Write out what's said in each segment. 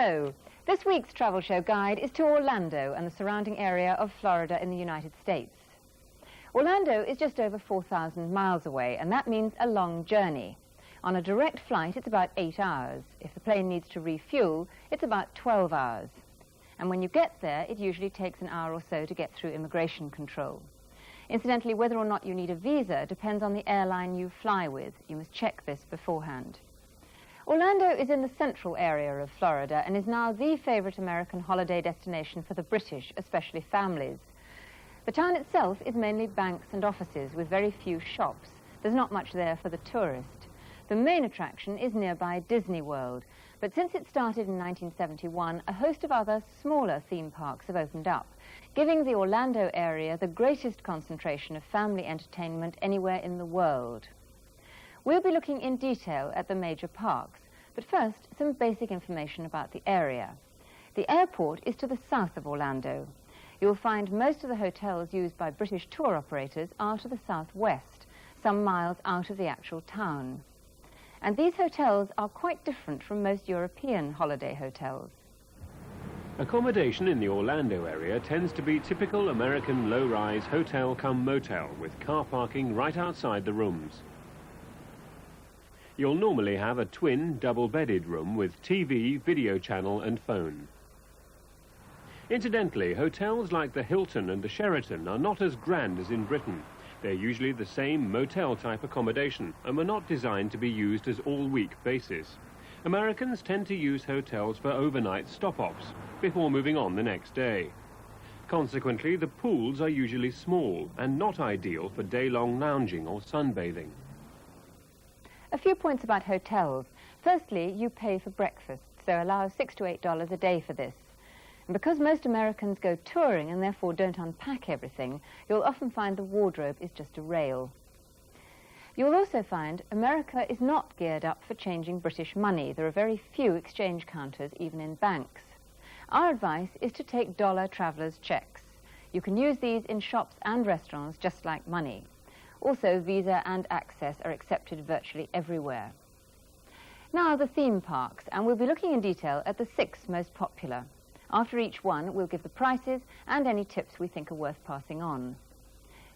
Hello. This week's travel show guide is to Orlando and the surrounding area of Florida in the United States. Orlando is just over 4,000 miles away, and that means a long journey. On a direct flight, it's about 8 hours. If the plane needs to refuel, it's about 12 hours. And when you get there, it usually takes an hour or so to get through immigration control. Incidentally, whether or not you need a visa depends on the airline you fly with. You must check this beforehand. Orlando is in the central area of Florida and is now the favorite American holiday destination for the British, especially families. The town itself is mainly banks and offices with very few shops. There's not much there for the tourist. The main attraction is nearby Disney World, but since it started in 1971, a host of other smaller theme parks have opened up, giving the Orlando area the greatest concentration of family entertainment anywhere in the world. We'll be looking in detail at the major parks, but first, some basic information about the area. The airport is to the south of Orlando. You'll find most of the hotels used by British tour operators are to the southwest, some miles out of the actual town. And these hotels are quite different from most European holiday hotels. Accommodation in the Orlando area tends to be typical American low-rise hotel cum motel with car parking right outside the rooms. You'll normally have a twin double-bedded room with TV, video channel and phone. Incidentally, hotels like the Hilton and the Sheraton are not as grand as in Britain. They're usually the same motel-type accommodation and were not designed to be used as all-week basis. Americans tend to use hotels for overnight stop-offs before moving on the next day. Consequently, the pools are usually small and not ideal for day-long lounging or sunbathing. A few points about hotels. Firstly, you pay for breakfast, so allow $6 to $8 a day for this. And because most Americans go touring and therefore don't unpack everything, you'll often find the wardrobe is just a rail. You'll also find America is not geared up for changing British money. There are very few exchange counters, even in banks. Our advice is to take dollar travelers' checks. You can use these in shops and restaurants just like money. Also, Visa and Access are accepted virtually everywhere. Now, the theme parks, and we'll be looking in detail at the 6 most popular. After each one, we'll give the prices and any tips we think are worth passing on.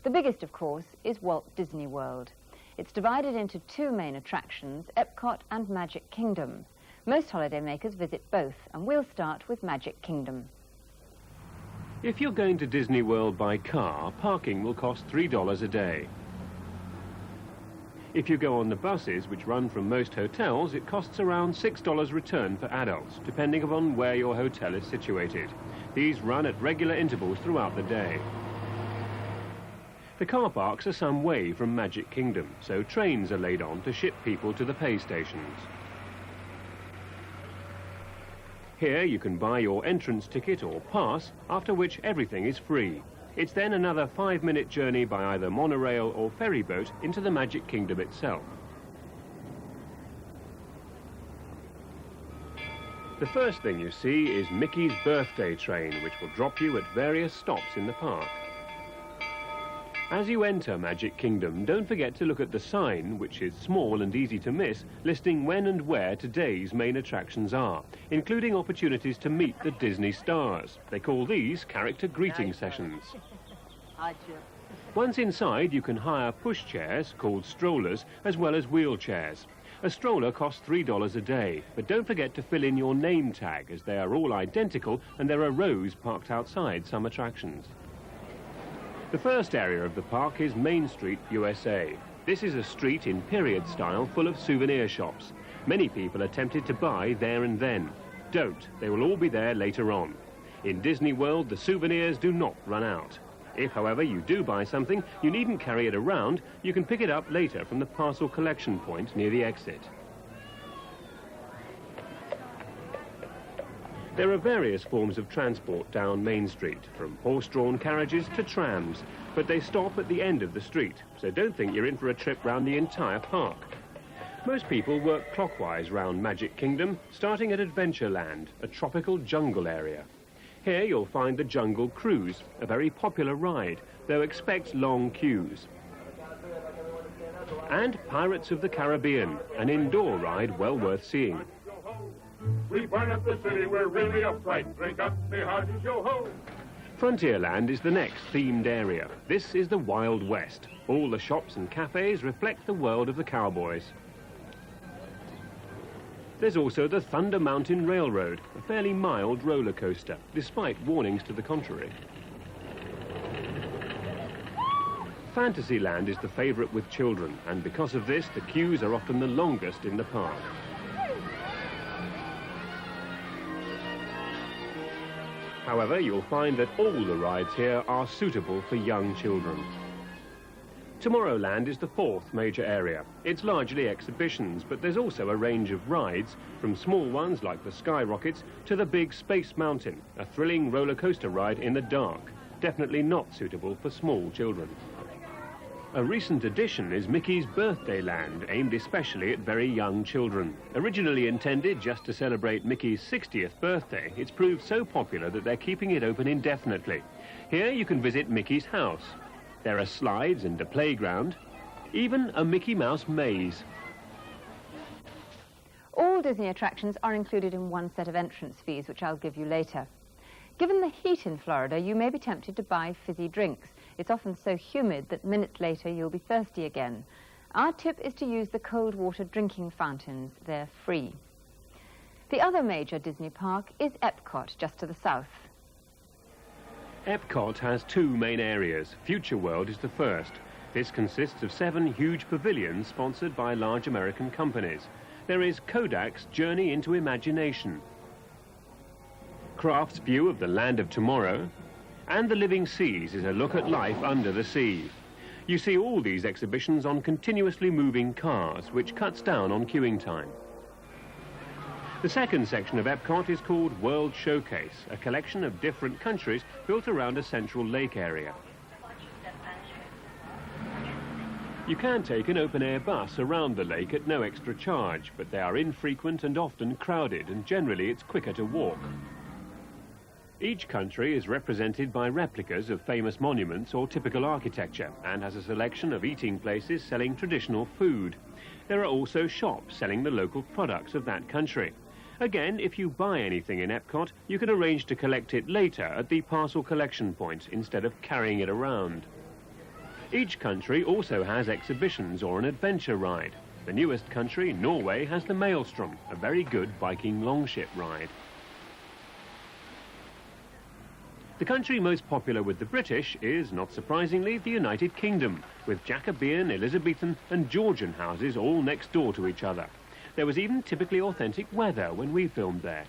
The biggest, of course, is Walt Disney World. It's divided into 2 main attractions, Epcot and Magic Kingdom. Most holidaymakers visit both, and we'll start with Magic Kingdom. If you're going to Disney World by car, parking will cost $3 a day. If you go on the buses, which run from most hotels, it costs around $6 return for adults, depending upon where your hotel is situated. These run at regular intervals throughout the day. The car parks are some way from Magic Kingdom, so trains are laid on to ship people to the pay stations. Here you can buy your entrance ticket or pass, after which everything is free. It's then another 5-minute journey by either monorail or ferry boat into the Magic Kingdom itself. The first thing you see is Mickey's birthday train, which will drop you at various stops in the park. As you enter Magic Kingdom, don't forget to look at the sign, which is small and easy to miss, listing when and where today's main attractions are, including opportunities to meet the Disney stars. They call these character greeting sessions. Once inside, you can hire pushchairs, called strollers, as well as wheelchairs. A stroller costs $3 a day, but don't forget to fill in your name tag, as they are all identical and there are rows parked outside some attractions. The first area of the park is Main Street, USA. This is a street in period style full of souvenir shops. Many people are tempted to buy there and then. Don't. They will all be there later on. In Disney World, the souvenirs do not run out. If, however, you do buy something, you needn't carry it around. You can pick it up later from the parcel collection point near the exit. There are various forms of transport down Main Street, from horse-drawn carriages to trams, but they stop at the end of the street, so don't think you're in for a trip round the entire park. Most people work clockwise round Magic Kingdom, starting at Adventureland, a tropical jungle area. Here you'll find the Jungle Cruise, a very popular ride, though expect long queues. And Pirates of the Caribbean, an indoor ride well worth seeing. We burn up the city, we're really a fright. Drink up the hearties, yo-ho! Frontierland is the next themed area. This is the Wild West. All the shops and cafes reflect the world of the cowboys. There's also the Thunder Mountain Railroad, a fairly mild roller coaster, despite warnings to the contrary. Fantasyland is the favourite with children, and because of this, the queues are often the longest in the park. However, you'll find that all the rides here are suitable for young children. Tomorrowland is the fourth major area. It's largely exhibitions, but there's also a range of rides, from small ones like the Skyrockets to the big Space Mountain, a thrilling roller coaster ride in the dark, definitely not suitable for small children. A recent addition is Mickey's Birthday Land, aimed especially at very young children. Originally intended just to celebrate Mickey's 60th birthday, it's proved so popular that they're keeping it open indefinitely. Here you can visit Mickey's house. There are slides and a playground, even a Mickey Mouse maze. All Disney attractions are included in one set of entrance fees, which I'll give you later. Given the heat in Florida, you may be tempted to buy fizzy drinks. It's often so humid that minutes later you'll be thirsty again. Our tip is to use the cold water drinking fountains. They're free. The other major Disney park is Epcot, just to the south. Epcot has two main areas. Future World is the first. This consists of 7 huge pavilions sponsored by large American companies. There is Kodak's Journey into Imagination, Kraft's view of the land of tomorrow, and The Living Seas is a look at life under the sea. You see all these exhibitions on continuously moving cars, which cuts down on queuing time. The second section of Epcot is called World Showcase, a collection of different countries built around a central lake area. You can take an open-air bus around the lake at no extra charge, but they are infrequent and often crowded, and generally it's quicker to walk. Each country is represented by replicas of famous monuments or typical architecture, and has a selection of eating places selling traditional food. There are also shops selling the local products of that country. Again, if you buy anything in Epcot, you can arrange to collect it later at the parcel collection point instead of carrying it around. Each country also has exhibitions or an adventure ride. The newest country, Norway, has the Maelstrom, a very good Viking longship ride. The country most popular with the British is, not surprisingly, the United Kingdom, with Jacobean, Elizabethan and Georgian houses all next door to each other. There was even typically authentic weather when we filmed there.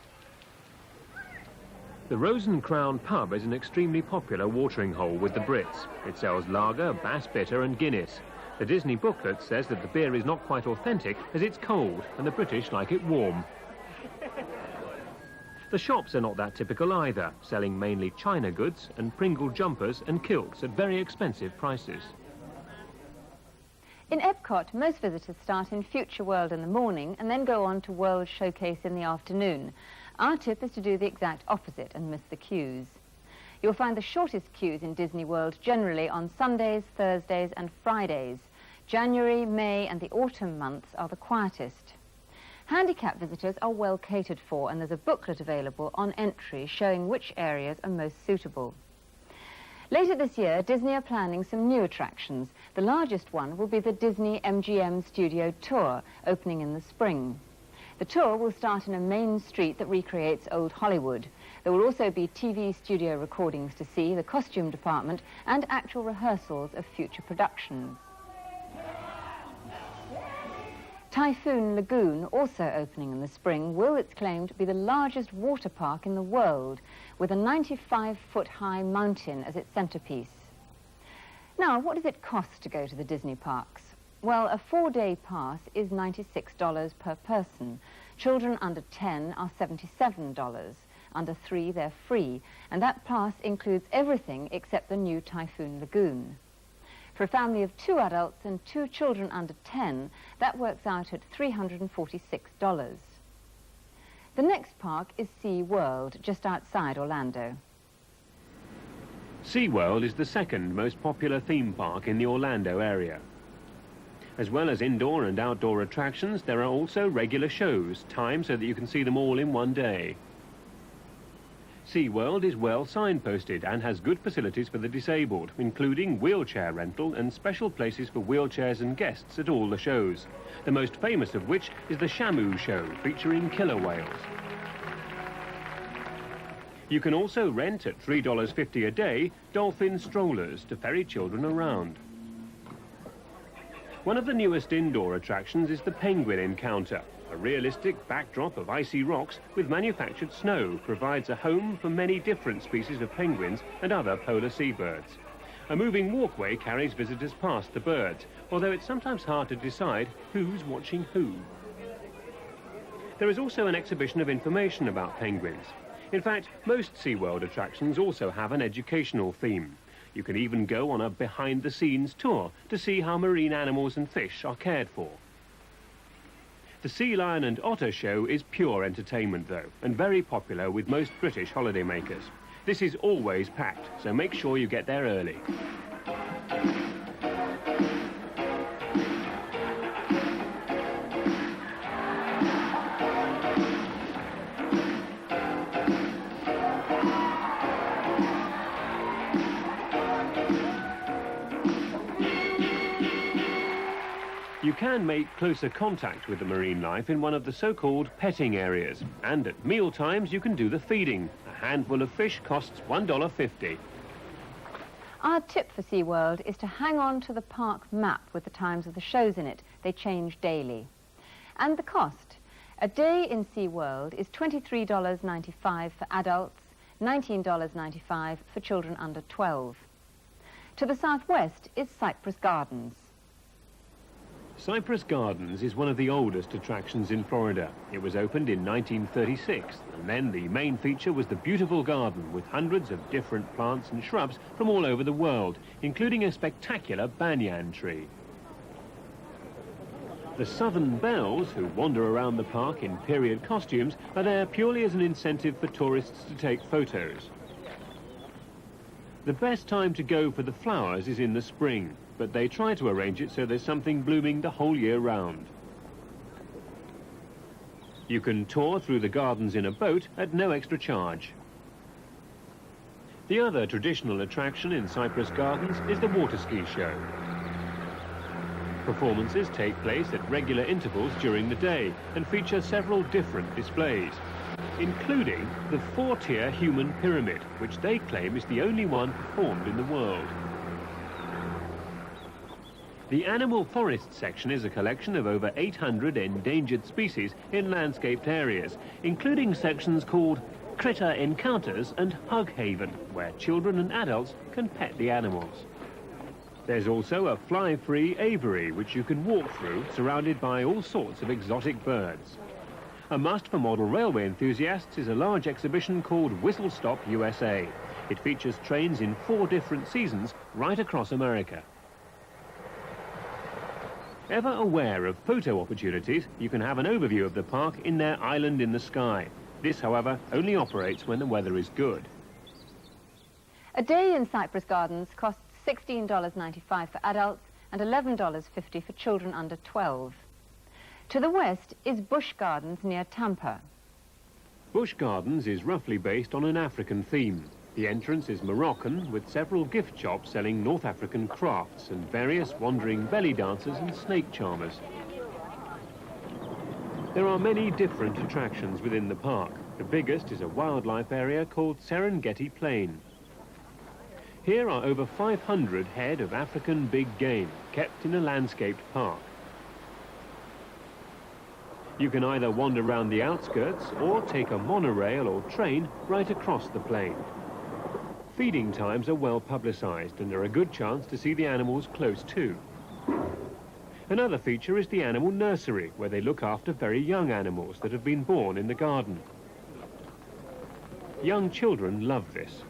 The Rose and Crown pub is an extremely popular watering hole with the Brits. It sells lager, Bass Bitter and Guinness. The Disney booklet says that the beer is not quite authentic as it's cold and the British like it warm. The shops are not that typical either, selling mainly China goods and Pringle jumpers and kilts at very expensive prices. In Epcot, most visitors start in Future World in the morning and then go on to World Showcase in the afternoon. Our tip is to do the exact opposite and miss the queues. You'll find the shortest queues in Disney World generally on Sundays, Thursdays and Fridays. January, May and the autumn months are the quietest. Handicap visitors are well catered for, and there's a booklet available on entry showing which areas are most suitable. Later this year, Disney are planning some new attractions. The largest one will be the Disney MGM Studio Tour, opening in the spring. The tour will start in a main street that recreates old Hollywood. There will also be TV studio recordings to see, the costume department, and actual rehearsals of future productions. Typhoon Lagoon, also opening in the spring, will, it's claimed, be the largest water park in the world, with a 95-foot-high mountain as its centrepiece. Now, what does it cost to go to the Disney parks? Well, a 4-day pass is $96 per person. Children under 10 are $77. Under 3, they're free, and that pass includes everything except the new Typhoon Lagoon. For a family of 2 adults and 2 children under 10, that works out at $346. The next park is Sea World, just outside Orlando. SeaWorld is the second most popular theme park in the Orlando area. As well as indoor and outdoor attractions, there are also regular shows, timed so that you can see them all in one day. SeaWorld is well signposted and has good facilities for the disabled, including wheelchair rental and special places for wheelchairs and guests at all the shows, the most famous of which is the Shamu Show, featuring killer whales. You can also rent at $3.50 a day dolphin strollers to ferry children around. One of the newest indoor attractions is the Penguin Encounter. A realistic backdrop of icy rocks with manufactured snow provides a home for many different species of penguins and other polar seabirds. A moving walkway carries visitors past the birds, although it's sometimes hard to decide who's watching who. There is also an exhibition of information about penguins. In fact, most SeaWorld attractions also have an educational theme. You can even go on a behind-the-scenes tour to see how marine animals and fish are cared for. The Sea Lion and Otter show is pure entertainment, though, and very popular with most British holidaymakers. This is always packed, so make sure you get there early. You can make closer contact with the marine life in one of the so-called petting areas, and at meal times you can do the feeding. A handful of fish costs $1.50. Our tip for SeaWorld is to hang on to the park map with the times of the shows in it. They change daily. And the cost. A day in SeaWorld is $23.95 for adults, $19.95 for children under 12. To the southwest is Cypress Gardens. Cypress Gardens is one of the oldest attractions in Florida. It was opened in 1936, and then the main feature was the beautiful garden with hundreds of different plants and shrubs from all over the world, including a spectacular banyan tree. The Southern Belles, who wander around the park in period costumes, are there purely as an incentive for tourists to take photos. The best time to go for the flowers is in the spring, but they try to arrange it so there's something blooming the whole year round. You can tour through the gardens in a boat at no extra charge. The other traditional attraction in Cypress Gardens is the water ski show. Performances take place at regular intervals during the day and feature several different displays, including the 4-tier human pyramid, which they claim is the only one performed in the world. The Animal Forest section is a collection of over 800 endangered species in landscaped areas, including sections called Critter Encounters and Hug Haven, where children and adults can pet the animals. There's also a fly-free aviary, which you can walk through, surrounded by all sorts of exotic birds. A must for model railway enthusiasts is a large exhibition called Whistle Stop USA. It features trains in 4 different seasons right across America. Ever aware of photo opportunities, you can have an overview of the park in their Island in the Sky. This, however, only operates when the weather is good. A day in Cypress Gardens costs $16.95 for adults and $11.50 for children under 12. To the west is Busch Gardens near Tampa. Busch Gardens is roughly based on an African theme. The entrance is Moroccan, with several gift shops selling North African crafts and various wandering belly dancers and snake charmers. There are many different attractions within the park. The biggest is a wildlife area called Serengeti Plain. Here are over 500 head of African big game, kept in a landscaped park. You can either wander around the outskirts or take a monorail or train right across the plain. Feeding times are well publicised and are a good chance to see the animals close to. Another feature is the animal nursery, where they look after very young animals that have been born in the garden. Young children love this.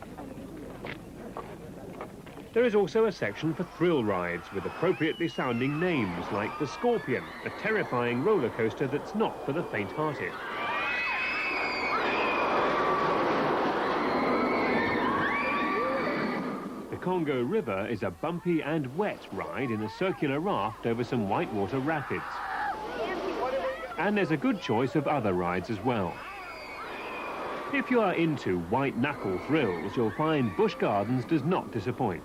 There is also a section for thrill rides with appropriately sounding names like the Scorpion, a terrifying roller coaster that's not for the faint-hearted. The Congo River is a bumpy and wet ride in a circular raft over some whitewater rapids. And there's a good choice of other rides as well. If you are into white-knuckle thrills, you'll find Busch Gardens does not disappoint.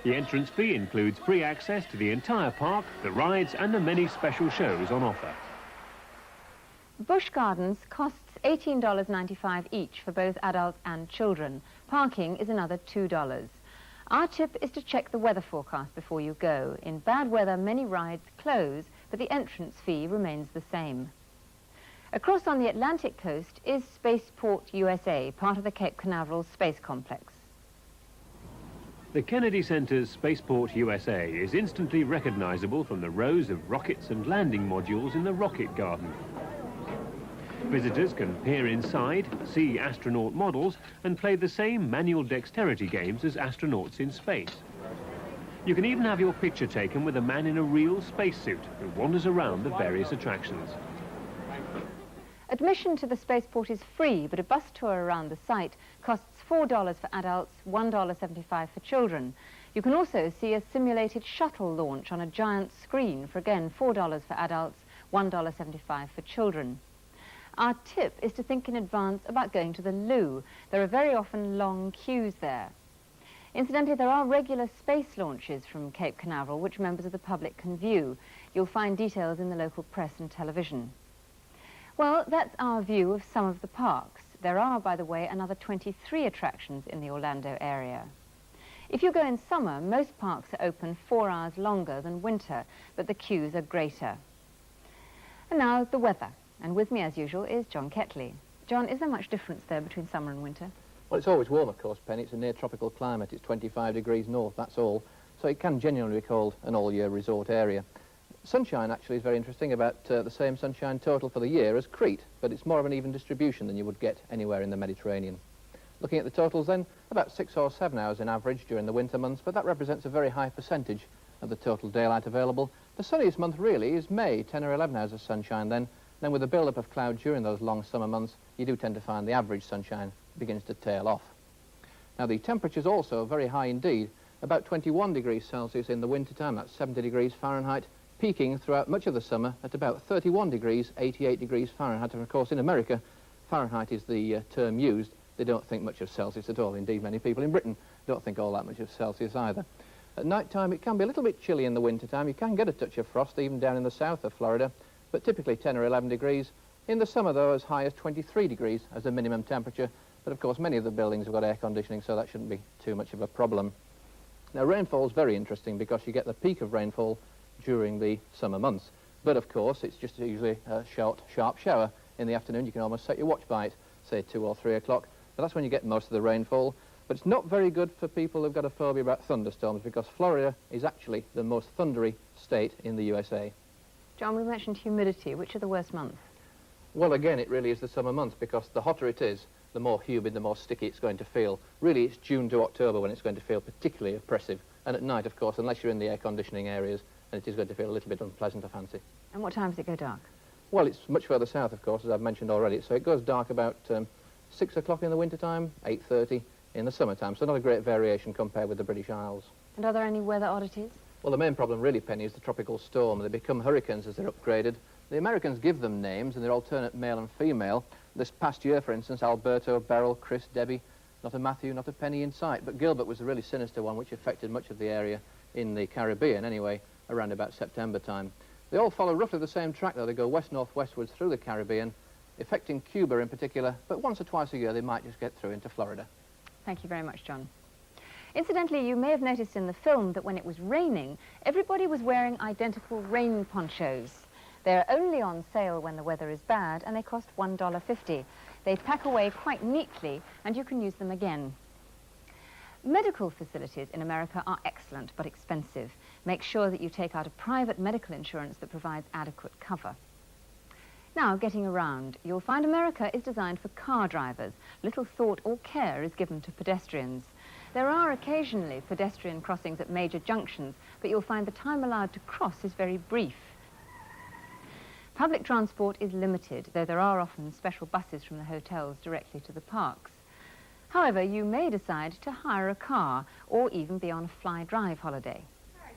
The entrance fee includes free access to the entire park, the rides and the many special shows on offer. Busch Gardens costs $18.95 each for both adults and children. Parking is another $2. Our tip is to check the weather forecast before you go. In bad weather, many rides close, but the entrance fee remains the same. Across on the Atlantic coast is Spaceport USA, part of the Cape Canaveral Space Complex. The Kennedy Center's Spaceport USA is instantly recognizable from the rows of rockets and landing modules in the rocket garden. Visitors can peer inside, see astronaut models and play the same manual dexterity games as astronauts in space. You can even have your picture taken with a man in a real spacesuit who wanders around the various attractions. Admission to the spaceport is free, but a bus tour around the site costs $4 for adults, $1.75 for children. You can also see a simulated shuttle launch on a giant screen for, again, $4 for adults, $1.75 for children. Our tip is to think in advance about going to the loo. There are very often long queues there. Incidentally, there are regular space launches from Cape Canaveral which members of the public can view. You'll find details in the local press and television. Well, that's our view of some of the parks. There are, by the way, another 23 attractions in the Orlando area. If you go in summer, most parks are open 4 hours longer than winter, but the queues are greater. And now the weather. And with me, as usual, is John Ketley. John, is there much difference there between summer and winter? Well, it's always warm, of course, Penny. It's a near-tropical climate. It's 25 degrees north, that's all. So it can genuinely be called an all-year resort area. Sunshine, actually, is very interesting, about the same sunshine total for the year as Crete, but it's more of an even distribution than you would get anywhere in the Mediterranean. Looking at the totals then, about 6 or 7 hours in average during the winter months, but that represents a very high percentage of the total daylight available. The sunniest month, really, is May, 10 or 11 hours of sunshine then. Then with the build-up of cloud during those long summer months, you do tend to find the average sunshine begins to tail off. Now, the temperature's also very high indeed, about 21 degrees Celsius in the wintertime, that's 70 degrees Fahrenheit, peaking throughout much of the summer at about 31 degrees, 88 degrees Fahrenheit. And of course, in America, Fahrenheit is the term used. They don't think much of Celsius at all. Indeed, many people in Britain don't think all that much of Celsius either. At night time, it can be a little bit chilly in the wintertime. You can get a touch of frost even down in the south of Florida, but typically 10 or 11 degrees. In the summer, though, as high as 23 degrees as a minimum temperature. But of course, many of the buildings have got air conditioning, so that shouldn't be too much of a problem. Now, rainfall is very interesting because you get the peak of rainfall during the summer months. But of course, it's just usually a short, sharp shower in the afternoon. You can almost set your watch by it, say 2 or 3 o'clock. But that's when you get most of the rainfall. But it's not very good for people who've got a phobia about thunderstorms, because Florida is actually the most thundery state in the USA. John, we mentioned humidity. Which are the worst months? Well, again, it really is the summer months, because the hotter it is, the more humid, the more sticky it's going to feel. Really, it's June to October when it's going to feel particularly oppressive. And at night, of course, unless you're in the air conditioning areas, and it is going to feel a little bit unpleasant, I fancy. And what time does it go dark? Well, it's much further south, of course, as I've mentioned already. So it goes dark about 6 o'clock in the wintertime, 8:30 in the summertime. So not a great variation compared with the British Isles. And are there any weather oddities? Well, the main problem really, Penny, is the tropical storm. They become hurricanes as they're upgraded. The Americans give them names, and they're alternate male and female. This past year, for instance, Alberto, Beryl, Chris, Debbie, not a Matthew, not a penny in sight. But Gilbert was a really sinister one, which affected much of the area in the Caribbean, anyway, around about September time. They all follow roughly the same track, though. They go west-northwestwards through the Caribbean, affecting Cuba in particular, but once or twice a year they might just get through into Florida. Thank you very much, John. Incidentally, you may have noticed in the film that when it was raining, everybody was wearing identical rain ponchos. They're only on sale when the weather is bad, and they cost $1.50. They pack away quite neatly, and you can use them again. Medical facilities in America are excellent, but expensive. Make sure that you take out a private medical insurance that provides adequate cover. Now, getting around, you'll find America is designed for car drivers. Little thought or care is given to pedestrians. There are occasionally pedestrian crossings at major junctions, but you'll find the time allowed to cross is very brief. Public transport is limited, though there are often special buses from the hotels directly to the parks. However, you may decide to hire a car or even be on a fly-drive holiday.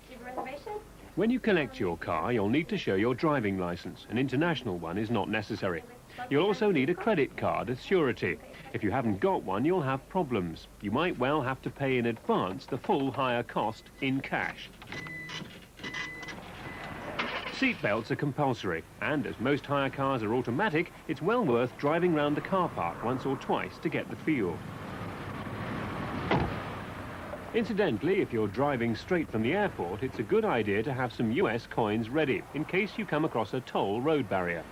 Do you have a reservation? When you collect your car, you'll need to show your driving licence. An international one is not necessary. You'll also need a credit card as surety. If you haven't got one, you'll have problems. You might well have to pay in advance the full hire cost in cash. Seat belts are compulsory, and as most hire cars are automatic, it's well worth driving round the car park once or twice to get the feel. Incidentally, if you're driving straight from the airport, it's a good idea to have some US coins ready, in case you come across a toll road barrier.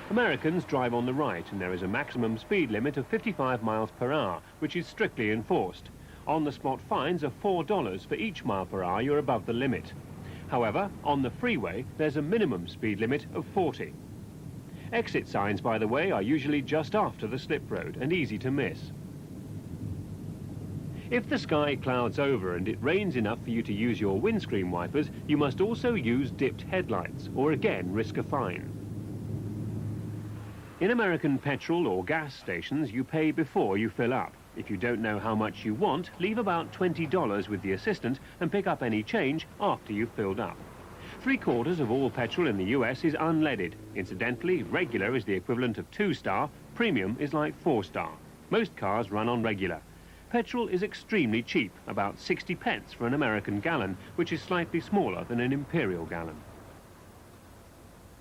Americans drive on the right, and there is a maximum speed limit of 55 miles per hour, which is strictly enforced. On-the-spot fines are $4 for each mile per hour you're above the limit. However, on the freeway, there's a minimum speed limit of 40. Exit signs, by the way, are usually just after the slip road and easy to miss. If the sky clouds over and it rains enough for you to use your windscreen wipers, you must also use dipped headlights, or again risk a fine. In American petrol or gas stations, you pay before you fill up. If you don't know how much you want, leave about $20 with the assistant and pick up any change after you've filled up. 3/4 of all petrol in the US is unleaded. Incidentally, regular is the equivalent of 2-star, premium is like 4-star. Most cars run on regular. Petrol is extremely cheap, about 60 pence for an American gallon, which is slightly smaller than an imperial gallon.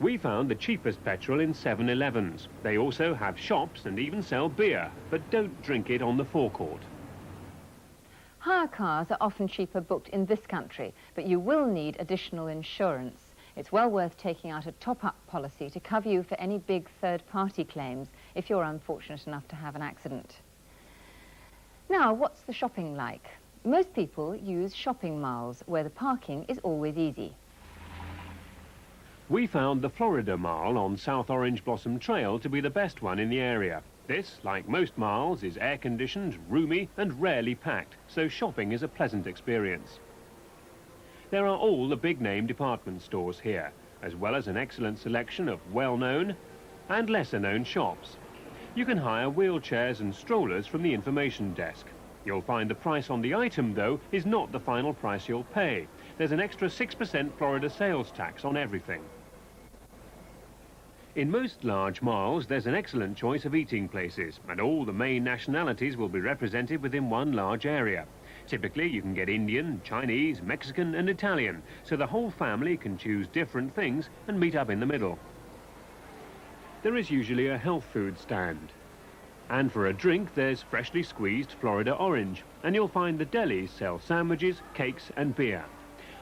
We found the cheapest petrol in 7-Elevens. They also have shops and even sell beer, but don't drink it on the forecourt. Hire cars are often cheaper booked in this country, but you will need additional insurance. It's well worth taking out a top-up policy to cover you for any big third-party claims if you're unfortunate enough to have an accident. Now, what's the shopping like? Most people use shopping malls, where the parking is always easy. We found the Florida Mall on South Orange Blossom Trail to be the best one in the area. This, like most malls, is air-conditioned, roomy and rarely packed, so shopping is a pleasant experience. There are all the big-name department stores here, as well as an excellent selection of well-known and lesser-known shops. You can hire wheelchairs and strollers from the information desk. You'll find the price on the item, though, is not the final price you'll pay. There's an extra 6% Florida sales tax on everything. In most large malls, there's an excellent choice of eating places, and all the main nationalities will be represented within one large area. Typically, you can get Indian, Chinese, Mexican and Italian, so the whole family can choose different things and meet up in the middle. There is usually a health food stand. And for a drink, there's freshly squeezed Florida orange, and you'll find the delis sell sandwiches, cakes and beer.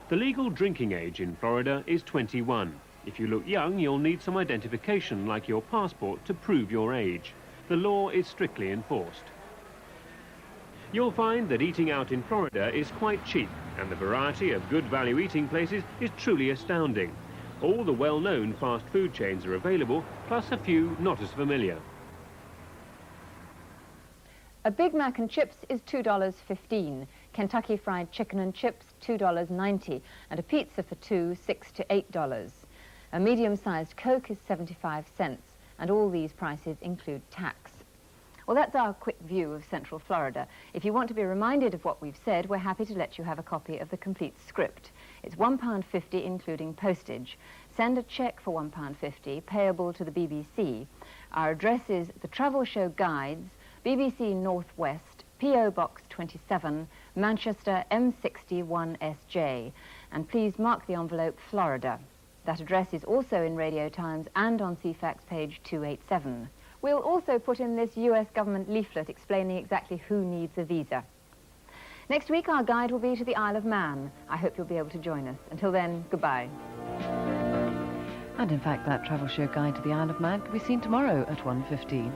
The legal drinking age in Florida is 21. If you look young, you'll need some identification like your passport to prove your age. The law is strictly enforced. You'll find that eating out in Florida is quite cheap, and the variety of good value eating places is truly astounding. All the well-known fast food chains are available, plus a few not as familiar. A Big Mac and chips is $2.15, Kentucky Fried Chicken and chips $2.90, and a pizza for two, $6 to $8. A medium-sized Coke is 75 cents, and all these prices include tax. Well, that's our quick view of Central Florida. If you want to be reminded of what we've said, we're happy to let you have a copy of the complete script. It's £1.50 including postage. Send a cheque for £1.50, payable to the BBC. Our address is The Travel Show Guides, BBC North West, P.O. Box 27, Manchester M61SJ. And please mark the envelope Florida. That address is also in Radio Times and on CFAX page 287. We'll also put in this US government leaflet explaining exactly who needs a visa. Next week, our guide will be to the Isle of Man. I hope you'll be able to join us. Until then, goodbye. And in fact, that travel show guide to the Isle of Man can be seen tomorrow at 1:15.